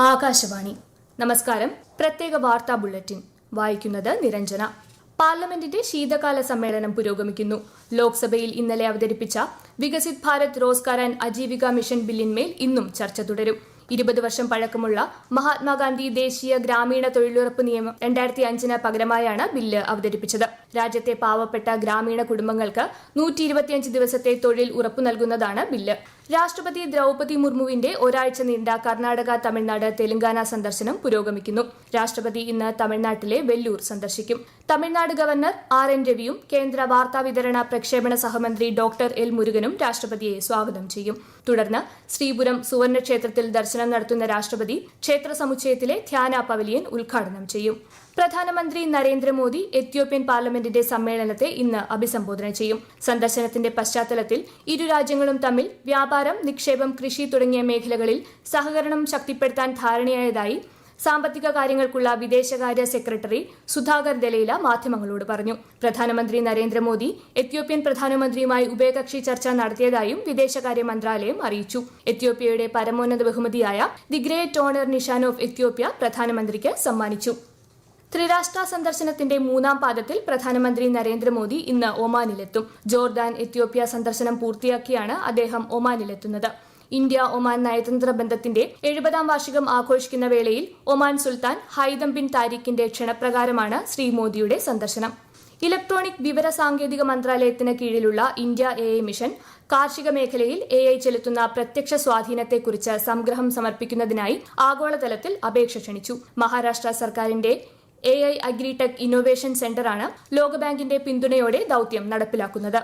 ആകാശവാണി. നമസ്കാരം. പ്രത്യേക വാർത്താ ബുള്ളറ്റിൻ വായിക്കുന്നത് നിരഞ്ജന. പാർലമെന്റിന്റെ ശീതകാല സമ്മേളനം പുരോഗമിക്കുന്നു. ലോക്സഭയിൽ ഇന്നലെ അവതരിപ്പിച്ച Viksit Bharat Rozgar and Ajeevika mission ബില്ലിന്മേൽ ഇന്നും ചർച്ച തുടരും. 20 വർഷം പഴക്കമുള്ള മഹാത്മാഗാന്ധി ദേശീയ ഗ്രാമീണ തൊഴിലുറപ്പ് നിയമം 2005 പകരമായാണ് ബില്ല് അവതരിപ്പിച്ചത്. രാജ്യത്തെ പാവപ്പെട്ട ഗ്രാമീണ കുടുംബങ്ങൾക്ക് 125 ദിവസത്തെ തൊഴിൽ ഉറപ്പു നൽകുന്നതാണ് ബില്ല്. രാഷ്ട്രപതി ദ്രൗപദി മുർമുവിന്റെ ഒരാഴ്ച നീണ്ട കർണാടക, തമിഴ്നാട്, തെലങ്കാന സന്ദർശനം പുരോഗമിക്കുന്നു. രാഷ്ട്രപതി ഇന്ന് തമിഴ്നാട്ടിലെ വെല്ലൂർ സന്ദർശിക്കും. തമിഴ്നാട് ഗവർണർ RN രവിയും കേന്ദ്ര വാർത്താവിതരണ പ്രക്ഷേപണ സഹമന്ത്രി ഡോക്ടർ എൽ മുരുകനും രാഷ്ട്രപതിയെ സ്വാഗതം ചെയ്യും. തുടർന്ന് ശ്രീപുരം സുവർണക്ഷേത്രത്തിൽ ദർശനം നടത്തുന്ന രാഷ്ട്രപതി ക്ഷേത്ര സമുച്ചയത്തിലെ ധ്യാന പവലിയൻ ഉദ്ഘാടനം ചെയ്യും. പ്രധാനമന്ത്രി നരേന്ദ്രമോദി എത്യോപ്യൻ പാർലമെന്റിന്റെ സമ്മേളനത്തെ ഇന്ന് അഭിസംബോധന ചെയ്യും. സന്ദർശനത്തിന്റെ പശ്ചാത്തലത്തിൽ ഇരു രാജ്യങ്ങളും തമ്മിൽ വ്യാപാരം, നിക്ഷേപം, കൃഷി തുടങ്ങിയ മേഖലകളിൽ സഹകരണം ശക്തിപ്പെടുത്താൻ ധാരണയായതായി സാമ്പത്തിക കാര്യങ്ങൾക്കുള്ള വിദേശകാര്യ സെക്രട്ടറി സുധാകർ ദലൈല മാധ്യമങ്ങളോട് പറഞ്ഞു. പ്രധാനമന്ത്രി നരേന്ദ്രമോദി എത്യോപ്യൻ പ്രധാനമന്ത്രിയുമായി ഉഭയകക്ഷി ചർച്ച നടത്തിയതായും വിദേശകാര്യ മന്ത്രാലയം അറിയിച്ചു. എത്യോപ്യയുടെ പരമോന്നത ബഹുമതിയായ the great owner Nishan of Ethiopia പ്രധാനമന്ത്രിക്ക് സമ്മാനിച്ചു. ത്രിരാഷ്ട്ര സന്ദർശനത്തിന്റെ 3ാം പാദത്തിൽ പ്രധാനമന്ത്രി നരേന്ദ്രമോദി ഇന്ന് ഒമാനിലെത്തും. ജോർദാൻ, എത്യോപ്യ സന്ദർശനം പൂർത്തിയാക്കിയാണ് അദ്ദേഹം ഒമാനിലെത്തുന്നത്. ഇന്ത്യ ഒമാൻ നയതന്ത്ര ബന്ധത്തിന്റെ 70ാം വാർഷികം ആഘോഷിക്കുന്ന വേളയിൽ ഒമാൻ സുൽത്താൻ ഹൈതം ബിൻ താരിഖിന്റെ ക്ഷണപ്രകാരമാണ് ശ്രീ മോദിയുടെ സന്ദർശനം. ഇലക്ട്രോണിക് വിവര സാങ്കേതിക മന്ത്രാലയത്തിന് കീഴിലുള്ള ഇന്ത്യ AI മിഷൻ കാർഷിക മേഖലയിൽ AI ചെലുത്തുന്ന പ്രത്യക്ഷ സ്വാധീനത്തെക്കുറിച്ച് സംഗ്രഹം സമർപ്പിക്കുന്നതിനായി ആഗോളതലത്തിൽ അപേക്ഷ ക്ഷണിച്ചു. മഹാരാഷ്ട്ര സർക്കാരിന്റെ AI അഗ്രിടെക് ഇന്നോവേഷൻ സെന്ററാണ് ലോകബാങ്കിന്റെ പിന്തുണയോടെ ദൌത്യം നടപ്പിലാക്കുന്നത്.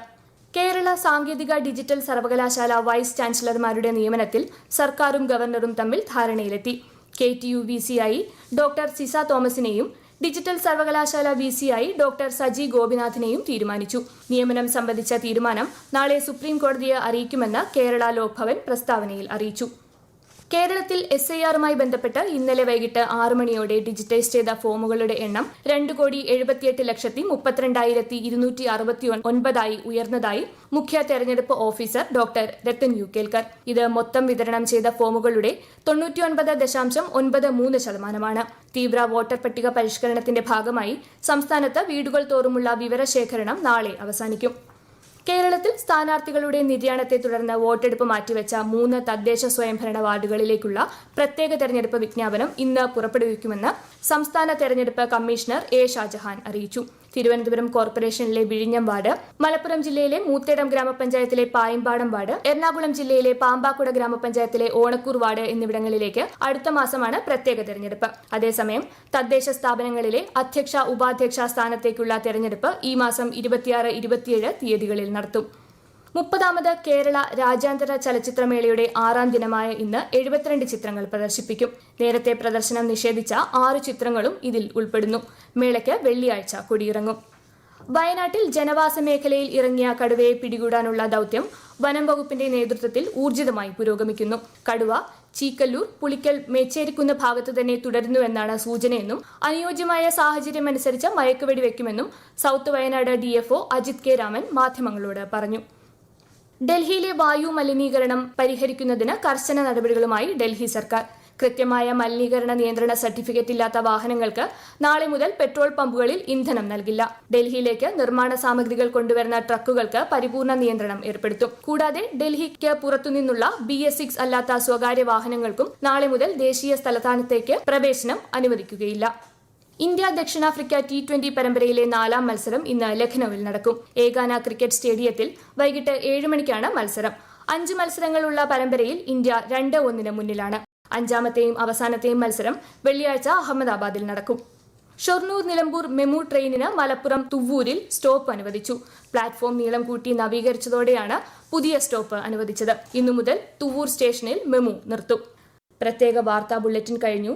കേരള സാങ്കേതിക ഡിജിറ്റൽ സർവകലാശാല വൈസ് ചാൻസലർമാരുടെ നിയമനത്തിൽ സർക്കാരും ഗവർണറും തമ്മിൽ ധാരണയിലെത്തി. KTU VC ആയി ഡോക്ടർ സിസ തോമസിനെയും ഡിജിറ്റൽ സർവകലാശാല VC ആയി ഡോക്ടർ സജി ഗോപിനാഥിനെയും തീരുമാനിച്ചു. നിയമനം സംബന്ധിച്ച തീരുമാനം നാളെ സുപ്രീം കോടതിയെ അറിയിക്കുമെന്ന് കേരള ലോക്ഭവൻ പ്രസ്താവനയിൽ അറിയിച്ചു. കേരളത്തിൽ SIRമായി ബന്ധപ്പെട്ട് ഇന്നലെ വൈകിട്ട് 6 മണിയോടെ ഡിജിറ്റൈസ് ചെയ്ത ഫോമുകളുടെ എണ്ണം 2,78,32,269 ഉയർന്നതായി മുഖ്യ തെരഞ്ഞെടുപ്പ് officer doctor Rathan U Kelkar. ഇത് മൊത്തം വിതരണം ചെയ്ത ഫോമുകളുടെ 99.93%. തീവ്ര വോട്ടർ പട്ടിക പരിഷ്കരണത്തിന്റെ ഭാഗമായി സംസ്ഥാനത്ത് വീടുകൾ തോറുമുള്ള വിവരശേഖരണം നാളെ അവസാനിക്കും. കേരളത്തിൽ സ്ഥാനാർത്ഥികളുടെ നിര്യാണത്തെ തുടർന്ന് വോട്ടെടുപ്പ് മാറ്റിവെച്ച 3 തദ്ദേശ സ്വയംഭരണ വാർഡുകളിലേക്കുള്ള പ്രത്യേക തെരഞ്ഞെടുപ്പ് വിജ്ഞാപനം ഇന്ന് പുറപ്പെടുവിക്കുമെന്ന് സംസ്ഥാന തെരഞ്ഞെടുപ്പ് കമ്മീഷണർ A ഷാജഹാൻ അറിയിച്ചു. തിരുവനന്തപുരം കോർപ്പറേഷനിലെ വിഴിഞ്ഞം വാർഡ്, മലപ്പുറം ജില്ലയിലെ മൂത്തേടം ഗ്രാമപഞ്ചായത്തിലെ പായമ്പാടം വാർഡ്, എറണാകുളം ജില്ലയിലെ പാമ്പാക്കുട ഗ്രാമപഞ്ചായത്തിലെ ഓണക്കൂർ വാർഡ് എന്നിവിടങ്ങളിലേക്ക് അടുത്ത മാസമാണ് പ്രത്യേക തെരഞ്ഞെടുപ്പ്. അതേസമയം തദ്ദേശ സ്ഥാപനങ്ങളിലെ അധ്യക്ഷ, ഉപാധ്യക്ഷ സ്ഥാനത്തേക്കുള്ള തെരഞ്ഞെടുപ്പ് ഈ മാസം 26, 27 തീയതികളിൽ നടത്തും. 30ാമത് കേരള രാജ്യാന്തര ചലച്ചിത്രമേളയുടെ 6ാം ദിനമായ ഇന്ന് 72 ചിത്രങ്ങൾ പ്രദർശിപ്പിക്കും. നേരത്തെ പ്രദർശനം നിഷേധിച്ച 6 ചിത്രങ്ങളും ഇതിൽ ഉൾപ്പെടുന്നു. മേളയ്ക്ക് വെള്ളിയാഴ്ച കൊടിയിറങ്ങും. വയനാട്ടിൽ ജനവാസ മേഖലയിൽ ഇറങ്ങിയ കടുവയെ പിടികൂടാനുള്ള ദൌത്യം വനം വകുപ്പിന്റെ നേതൃത്വത്തിൽ ഊർജിതമായി പുരോഗമിക്കുന്നു. കടുവ ചീക്കല്ലൂർ, പുളിക്കൽ, മേച്ചേരിക്കുന്ന് ഭാഗത്ത് തന്നെ തുടരുന്നുവെന്നാണ് സൂചനയെന്നും അനുയോജ്യമായ സാഹചര്യമനുസരിച്ച് മയക്കുവെടി വയ്ക്കുമെന്നും south Wayanad DFO Ajith K Raman മാധ്യമങ്ങളോട് പറഞ്ഞു. ഡൽഹിയിലെ വായു മലിനീകരണം പരിഹരിക്കുന്നതിന് കർശന നടപടികളുമായി ഡൽഹി സർക്കാർ. കൃത്യമായ മലിനീകരണ നിയന്ത്രണ സർട്ടിഫിക്കറ്റ് ഇല്ലാത്ത വാഹനങ്ങൾക്ക് നാളെ മുതൽ പെട്രോൾ പമ്പുകളിൽ ഇന്ധനം നൽകില്ല. ഡൽഹിയിലേക്ക് നിർമ്മാണ സാമഗ്രികൾ കൊണ്ടുവരുന്ന ട്രക്കുകൾക്ക് പരിപൂർണ നിയന്ത്രണം ഏർപ്പെടുത്തും. കൂടാതെ ഡൽഹിക്ക് പുറത്തുനിന്നുള്ള BS6 അല്ലാത്ത സ്വകാര്യ വാഹനങ്ങൾക്കും നാളെ മുതൽ ദേശീയ തലസ്ഥാനത്തേക്ക് പ്രവേശനം അനുവദിക്കുകയില്ല. ഇന്ത്യ ദക്ഷിണാഫ്രിക്ക T20 പരമ്പരയിലെ 4ാം മത്സരം ഇന്ന് ലഖ്നൌവിൽ നടക്കും. ഏകാന ക്രിക്കറ്റ് സ്റ്റേഡിയത്തിൽ വൈകിട്ട് 7 മണിക്കാണ് മത്സരം. 5 മത്സരങ്ങളുള്ള പരമ്പരയിൽ ഇന്ത്യ 2-1 മുന്നിലാണ്. 5ാമത്തെയും അവസാനത്തെയും മത്സരം വെള്ളിയാഴ്ച അഹമ്മദാബാദിൽ നടക്കും. ഷൊർണൂർ നിലമ്പൂർ മെമു ട്രെയിനിന് മലപ്പുറം തുവ്വൂരിൽ സ്റ്റോപ്പ് അനുവദിച്ചു. പ്ലാറ്റ്ഫോം നീളം കൂട്ടി നവീകരിച്ചതോടെയാണ് പുതിയ സ്റ്റോപ്പ് അനുവദിച്ചത്. ഇന്നു മുതൽ തുവ്വൂർ സ്റ്റേഷനിൽ മെമു നിർത്തും. പ്രത്യേക വാർത്താ ബുള്ളറ്റിൻ കഴിഞ്ഞു.